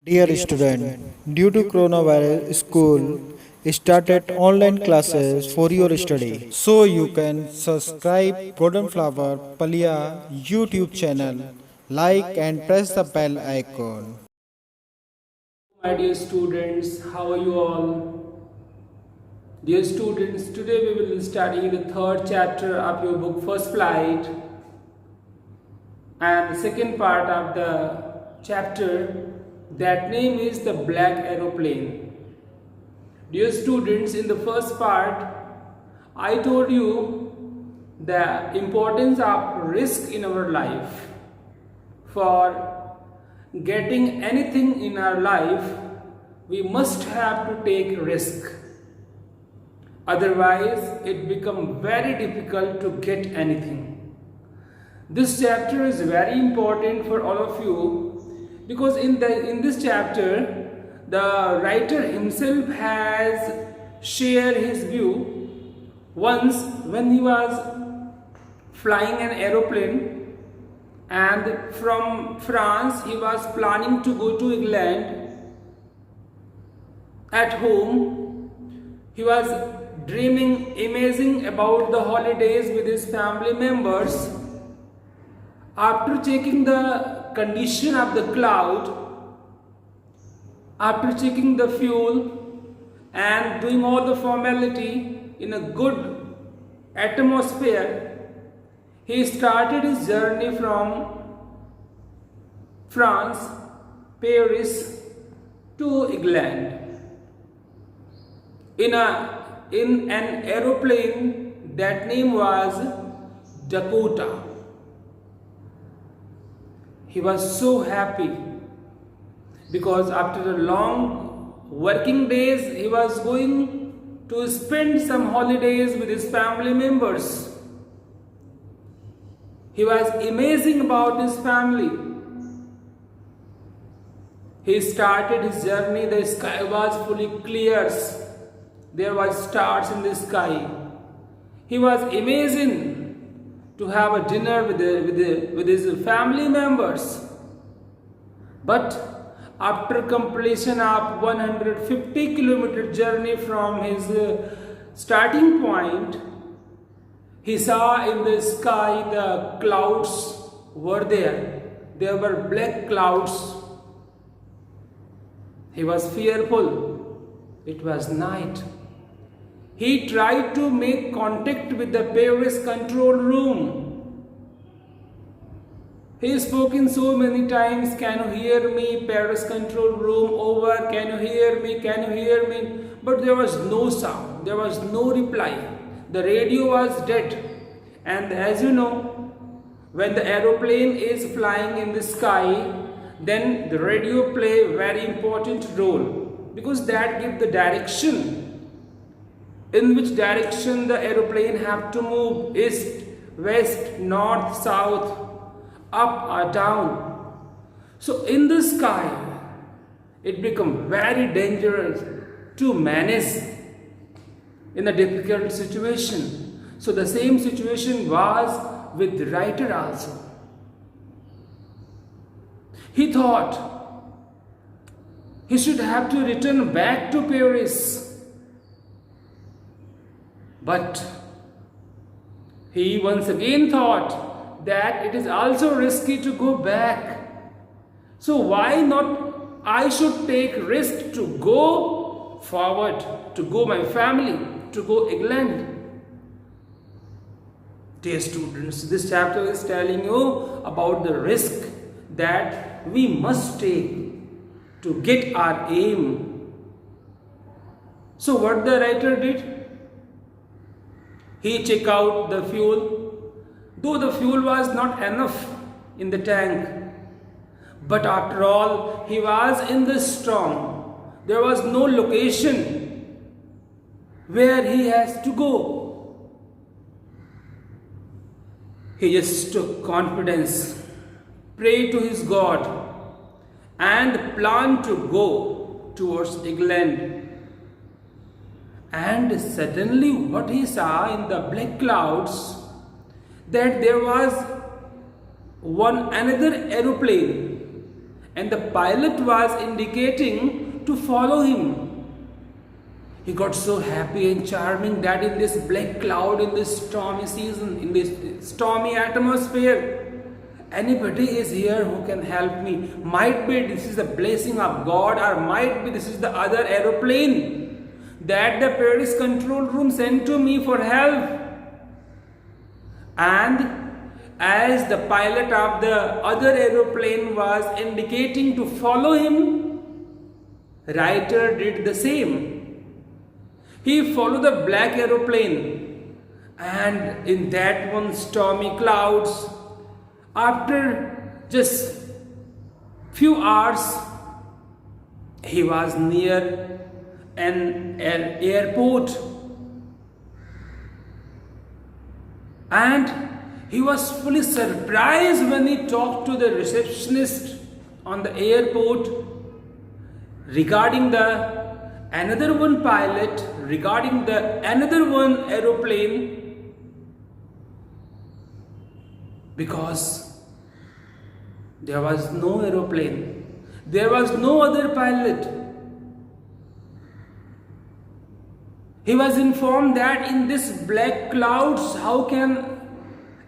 Dear student, due to coronavirus, school started online classes for your study. So you can subscribe Golden Flower Palia YouTube channel, like and press the bell icon. My dear students, how are you all? Dear students, today we will study the third chapter of your book First Flight and the second part of the chapter, that name is the Black Aeroplane. Dear students, in the first part I told you the importance of risk in our life. For getting anything in our life, we must have to take risk. Otherwise, it becomes very difficult to get anything. This chapter is very important for all of you because in this chapter, the writer himself has shared his view. Once, when he was flying an aeroplane, and from France he was planning to go to England. At home he was dreaming amazing about the holidays with his family members. After checking the condition of the cloud, after checking the fuel and doing all the formality in a good atmosphere, he started his journey from France, Paris to England in an aeroplane. That name was Dakota. He was so happy because after a long working days he was going to spend some holidays with his family members. He was amazing about his family. He started his journey. The sky was fully clear. There were stars in the sky. He was amazing to have a dinner with his family members. But after completion of 150-kilometer journey from his starting point, he saw in the sky the clouds were there. There were black clouds. He was fearful. It was night. He tried to make contact with the Paris control room. He spoke in so many times, "Can you hear me? Paris control room, over. Can you hear me? Can you hear me?" But there was no sound. There was no reply. The radio was dead. And as you know, when the aeroplane is flying in the sky, then the radio play a very important role because that gives the direction in which direction the aeroplane have to move: east, west, north, south, up or down. So in the sky it becomes very dangerous to manage in a difficult situation. So the same situation was with the writer also. He thought he should have to return back to Paris. But he once again thought that it is also risky to go back. So why not I should take risk to go forward, to go my family, to go England. Dear students, this chapter is telling you about the risk that we must take to get our aim. So what the writer did? He checked out the fuel, though the fuel was not enough in the tank. But after all, he was in the storm. There was no location where he has to go. He just took confidence, prayed to his God, and planned to go towards England. And suddenly what he saw in the black clouds, that there was another aeroplane, and the pilot was indicating to follow him. He got so happy and charming that in this black cloud, in this stormy season, in this stormy atmosphere, anybody is here who can help me. Might be this is the blessing of God, or might be this is the other aeroplane that the Paris control room sent to me for help. And as the pilot of the other aeroplane was indicating to follow him, writer did the same. He followed the black aeroplane, and in that one stormy clouds, after just few hours, he was near an airport, and he was fully surprised when he talked to the receptionist on the airport regarding the another one pilot, regarding the another one aeroplane, because there was no aeroplane, there was no other pilot. He was informed that in this black clouds, how can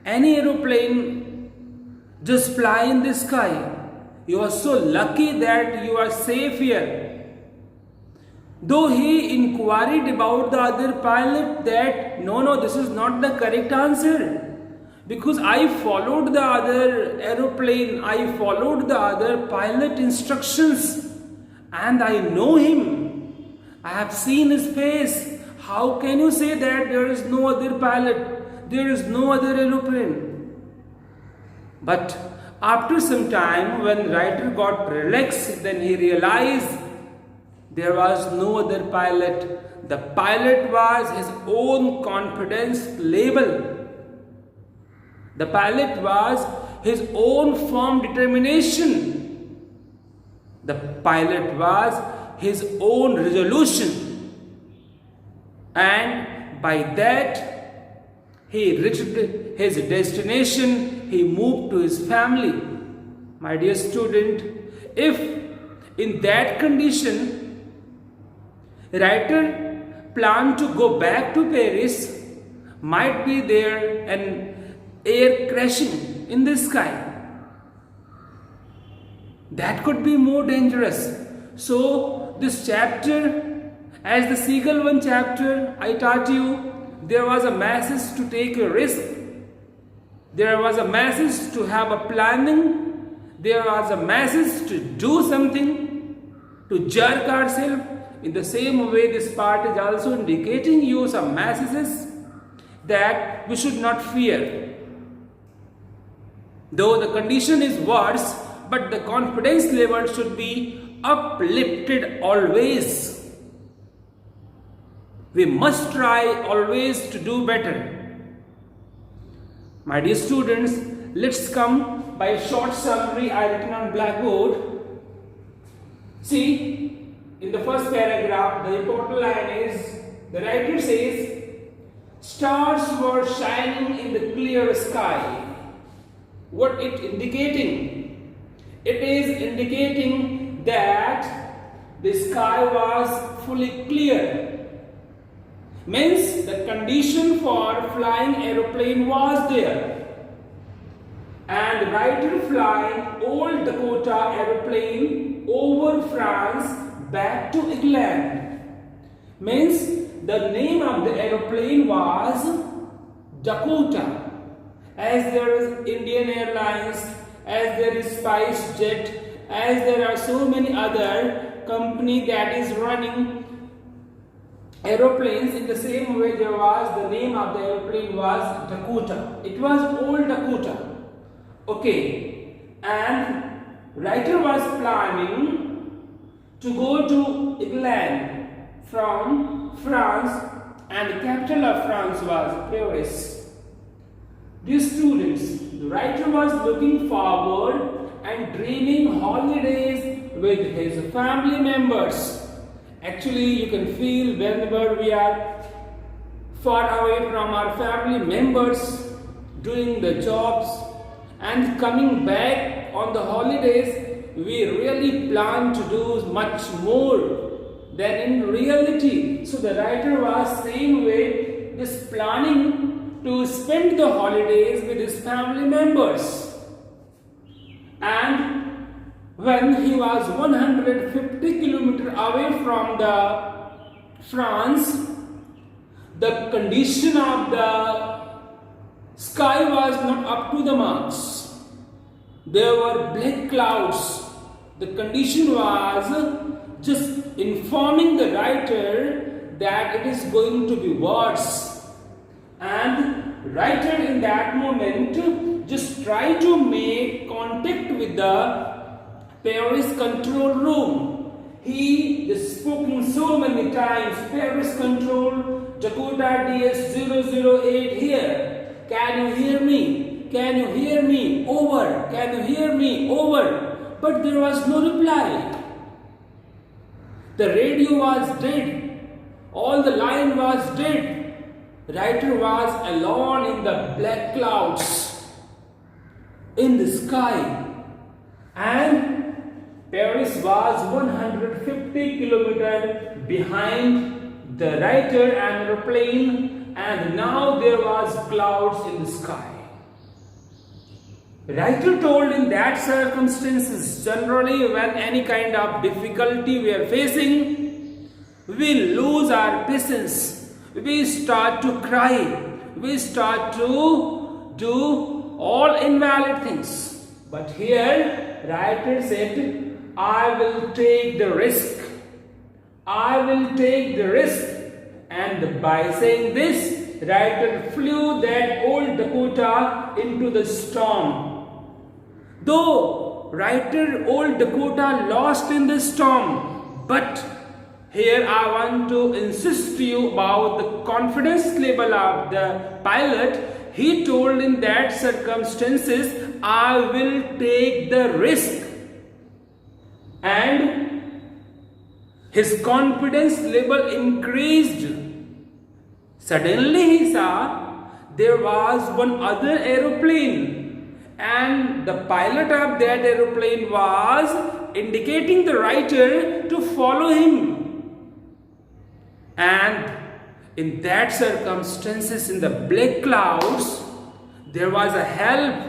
any aeroplane just fly in the sky? You are so lucky that you are safe here. Though he inquired about the other pilot that no, this is not the correct answer, because I followed the other aeroplane, I followed the other pilot instructions, and I know him, I have seen his face. How can you say that there is no other pilot, there is no other aeroplane? But after some time, when writer got relaxed, then he realized there was no other pilot. The pilot was his own confidence level. The pilot was his own firm determination. The pilot was his own resolution. And by that, he reached his destination. He moved to his family. My dear student, if in that condition, writer planned to go back to Paris, might be there an air crashing in the sky. That could be more dangerous. So this chapter, as the Seagull one chapter, I taught you, there was a message to take a risk. There was a message to have a planning. There was a message to do something, to jerk ourselves. In the same way, this part is also indicating you some messages that we should not fear. Though the condition is worse, but the confidence level should be uplifted always. We must try always to do better. My dear students, let's come by a short summary I written on blackboard. See, in the first paragraph, the important line is, the writer says, stars were shining in the clear sky. What it indicating? It is indicating that the sky was fully clear. Means the condition for flying aeroplane was there. And writer flying old Dakota aeroplane over France back to England. Means the name of the aeroplane was Dakota. As there is Indian Airlines, as there is SpiceJet, as there are so many other company that is running aeroplanes, in the same way there was the name of the aeroplane was Dakota. It was old Dakota. Okay, and writer was planning to go to England from France, and the capital of France was Paris. Dear students, the writer was looking forward and dreaming holidays with his family members. Actually, you can feel whenever we are far away from our family members, doing the jobs and coming back on the holidays, we really plan to do much more than in reality. So the writer was saying with this planning to spend the holidays with his family members. And when he was 150 kilometers away from the France, the condition of the sky was not up to the marks. There were black clouds. The condition was just informing the writer that it is going to be worse. And writer in that moment just try to make contact with the Paris control room. He is spoken so many times, Paris control, Dakota DS008 here. Can you hear me? Can you hear me? Over. Can you hear me? Over. But there was no reply. The radio was dead. All the line was dead. Writer was alone in the black clouds in the sky. And Paris was 150 kilometers behind the writer and aeroplane, and now there was clouds in the sky. Writer told in that circumstances, generally when any kind of difficulty we are facing, we lose our patience, we start to cry, we start to do all invalid things. But here writer said, I will take the risk. I will take the risk. And by saying this, writer flew that old Dakota into the storm. Though writer old Dakota lost in the storm, but here I want to insist to you about the confidence level of the pilot. He told in that circumstances, I will take the risk. And his confidence level increased. Suddenly he saw there was one other aeroplane, and the pilot of that aeroplane was indicating the writer to follow him. And in that circumstances, in the black clouds, there was a help.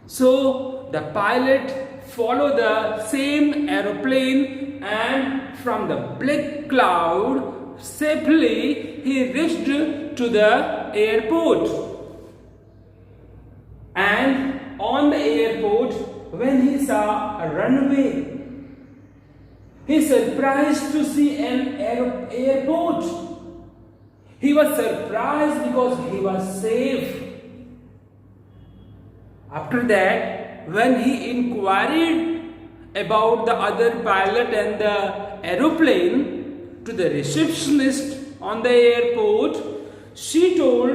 So the pilot followed the same aeroplane, and from the black cloud safely he reached to the airport. And on the airport, when he saw a runway, he surprised to see an airport. He was surprised because he was safe. After that, when he inquired about the other pilot and the aeroplane to the receptionist on the airport, she told,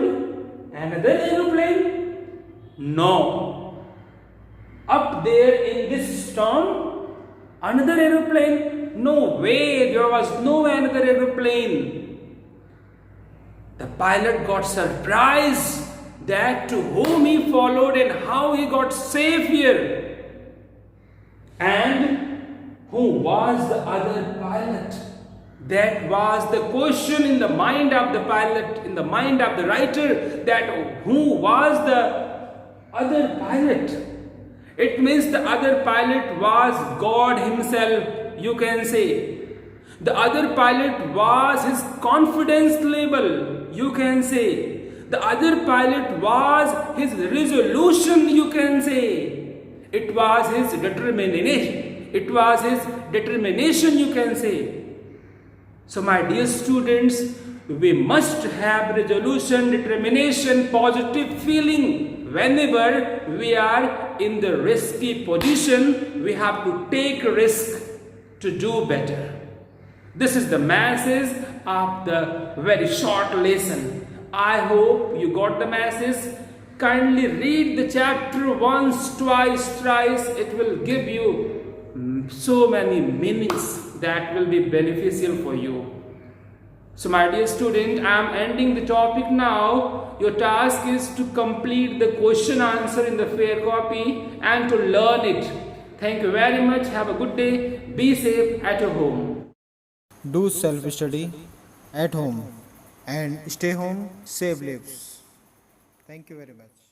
another aeroplane? No. Up there in this storm, another aeroplane? No way, there was no another aeroplane. The pilot got surprised that to whom he followed and how he got safe here. And who was the other pilot? That was the question in the mind of the pilot, in the mind of the writer, that who was the other pilot? It means the other pilot was God himself, you can say. The other pilot was his confidence level, you can say. The other pilot was his resolution, you can say. It was his determination. It was his determination, you can say. So my dear students, we must have resolution, determination, positive feeling. Whenever we are in the risky position, we have to take a risk to do better. This is the message of the very short lesson. I hope you got the message. Kindly read the chapter once, twice, thrice. It will give you so many meanings that will be beneficial for you. So my dear student, I am ending the topic now. Your task is to complete the question answer in the fair copy and to learn it. Thank you very much. Have a good day. Be safe at your home. Do self study at home and stay home, save lives. Thank you very much.